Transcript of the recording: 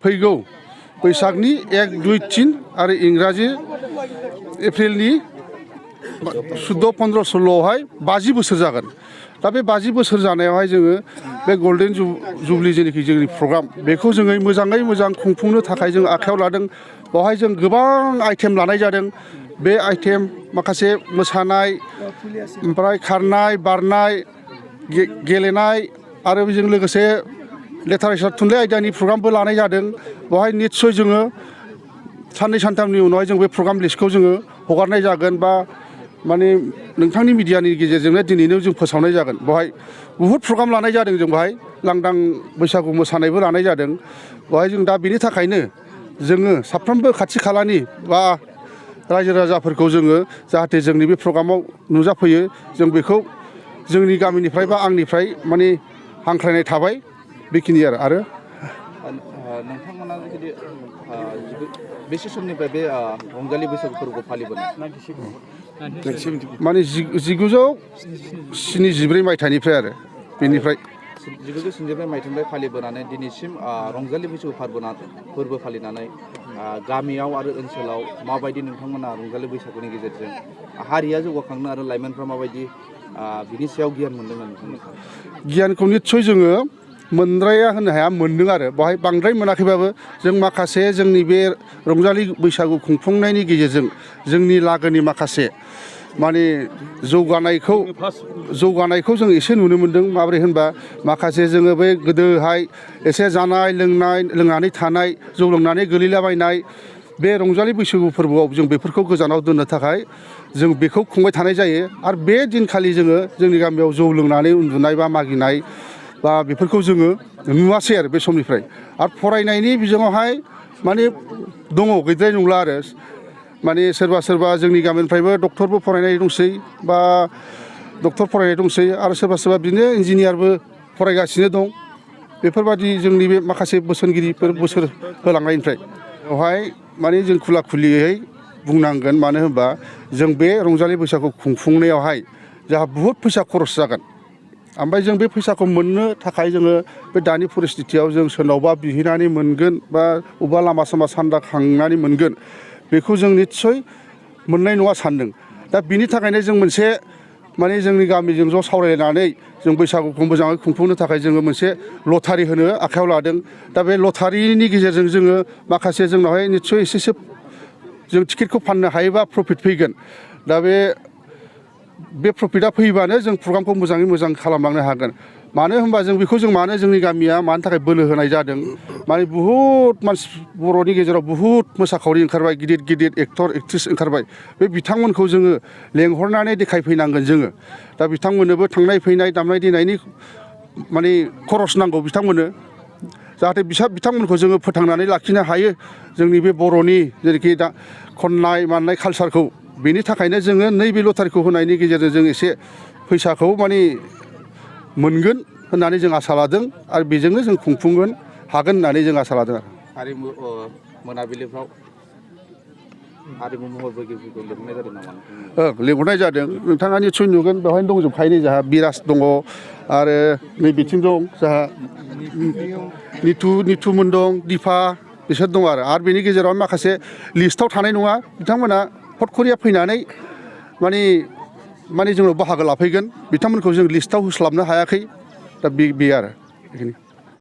फैगौ बैसागनि 1, 2, 3 आरो इंराजि एप्रिलनि 14, 15, 16आवहाय 50 बोसोर जागोन। दा बे 50 बोसोर जानायावहाय जोङो बे गल्डेन जुबलि जेनाखि जोंनि प्रग्राम बेखौ जोङो मोजाङै मोजां खुंफुंनो थाखाय जों आखायाव लादों। बेवहाय जों गोबां आइटेम लानाय जादों। बे आइटेम माखासे मोसानाय, ओमफ्राय खारनाय, बारनाय, गेलेनाय आरो बेजों लोगोसे लिटारेचार थुनलाइ आयदानि प्रग्रामबो लानाय जादों। बेवहाय निस्सय जोङो साननै सानथामनि उनावहाय जों बे प्रग्राम लिस्टखौ जोङो हगारनाय जागोन बा माने नोंथांनि मिडियानि गेजेरजोंनो दिनैनो जों फोसावनाय जागोन। बेवहाय बुहुद प्रग्राम लानाय जादों। जों बेवहाय लांदां बैसागु मोसानायबो लानाय जादों। बेवहाय जों दा बेनि थाखायनो जोङो साफ्रोमबो खाथि खालानि बा रायजो राजाफोरखौ जोङो जाहाथे जोंनि बे प्रग्रामाव नुजाफैयो जों बेखौ जोंनि गामिनिफ्राय बा आंनिफ्राय माने हांख्रायनाय थाबाय बेखिनि आरो नोंथांमोना जुदि बेसे समनिफ्राय बे रंजालि बैसागु फोरबोखौ फालिबोनाय माने 1973 मायथाइनिफ्राय आरो बेनिफ्राय 1973 मायथाइनिफ्राय फालिबोनानै दिनैसिम रंजालि बैसागु फोरबो फालिनानै गामियाव आरो ओनसोलाव माबायदि नोंथांमोना रंजालि बैसागुनि गेजेरजों हारिया जौगाखांनो आरो लाइमोनफ्रा माबायदि बिनि सायाव गियान मोनदों नोंथांमोना? गियानखौ निस्सय जोङो मोनद्राया होननो हाया, मोनदों आरो बेवहाय बांद्राय मोनाखैबाबो जों माखासे जोंनि बे रंजालि बैसागु खुंफुंनायनि गेजेरजों जोंनि लागोनि माखासे माने जौगानायखौ जों एसे नुनो मोन्दों। माबोरै होनबा माखासे जोङो बै गोदोहाय एसे जानाय लोंनानै थानाय, जौ लोंनानै गोलैलाबायनाय बे रंजालि बैसागु फोरबोआव जों बेफोरखौ गोजानाव दोननो थाखाय जों बेखौ खुंबाय थानाय जायो। आरो बे दिनखालि जोङो जोंनि गामियाव जौ लोंनानै उन्दुनाय बा मागिनाय बा बेफोरखौ जोङो नुवासै आरो बे समनिफ्राय। आरो फरायनायनि बिजोङावहाय माने दङ, गैद्राय नंला आरो माने सोरबा जोंनि गामिनिफ्रायबो डक्टरबो फरायनाय दंसै बा डक्टर फरायनाय दंसै आरो सोरबा बिदिनो इन्जिनियारबो फरायगासिनो दं। बेफोरबादि जोंनि बे माखासे बोसोनगिरिफोर बोसोर होलांनायनिफ्राय बेवहाय माने जों खुला खुलियै बुंनांगोन। मानो होनबा जों बे रंजालि बैसागु खुंफुंनायावहाय जोंहा बुहुद फैसा खरस जागोन। ओमफ्राय जों बे फैसाखौ मोननो थाखाय जोङो बे दानि परिस्थितियाव जों सोरनावबा बिहैनानै मोनगोन बा बबेबा लामा सामा सान्दा खांनानै मोनगोन बेखौ जों निस्सय मोननाय नङा सानदों। दा बिनि थाखायनो जों मोनसे माने जोंनि गामिजों ज' सावरायनानै जों बैसागुखौ मोजाङै खुंफुंनो थाखाय जोङो मोनसे लटारि होनो आखायाव लादों। दा बे लटारिनि गेजेरजों जोङो माखासे जोंनावहाय निस्सय एसेसो जों टिकेटखौ फाननो हायोबा प्रफिट फैगोन। दा बे प्रफिटआ फैबानो जों प्रग्रामखौ मोजाङै मोजां खालामलांनो हागोन। मानो होनबा जों बेखौ मानो जोंनि गामिया मानि थाखाय बोलो होनाय जादों, माने बुहुद मानसि बर'नि गेजेराव बुहुद मोसाखावरि ओंखारबाय, गिदिर गिदिर एक्टर एक्ट्रिस ओंखारबाय। बे बिथांमोनखौ जोङो लेंहरनानै देखायफैनांगोन जोङो। दा बिथांमोननोबो थांनाय फैनाय दामनाय देनायनि माने खरस नांगौ बिथांमोननो, जाहाथे बिथांमोनखौ जोङो फोथांनानै लाखिनो हायो जोंनि बे बर'नि जेरैखि दा खननाय मानाय कालसारखौ। बेनि थाखायनो जोङो नैबे लटारिखौ होनायनि गेजेरजों जों एसे फैसाखौ माने मोनगोन होननानै जों आसा लादों आरो बेजोंनो जों खुंफुंगोन हागोन होननानै जों आसा लादों आरो। हारिमु मोनाबिलिफ्राव हारिमु महरगिरिफोरखौ लिंहरनाय जादों नामा? लिंहरनाय जादों। नोंथाङा निस्सय नुगोन बेवहायनो दंजोबखायो। नै जोंहा बिराज दङ आरो नै बिथिं दं जोंहा निथुमोन दं, दिफा बिसोर दं आरो बेनि गेजेराव माखासे लिस्टआव थानाय नङा बिथांमोना फटकरिया फैनानै माने जोंनाव बाहागो लाफैगोन। बिथांमोनखौ जों लिस्टआव होस्लाबनो हायाखै। दा बे आरो बेखिनि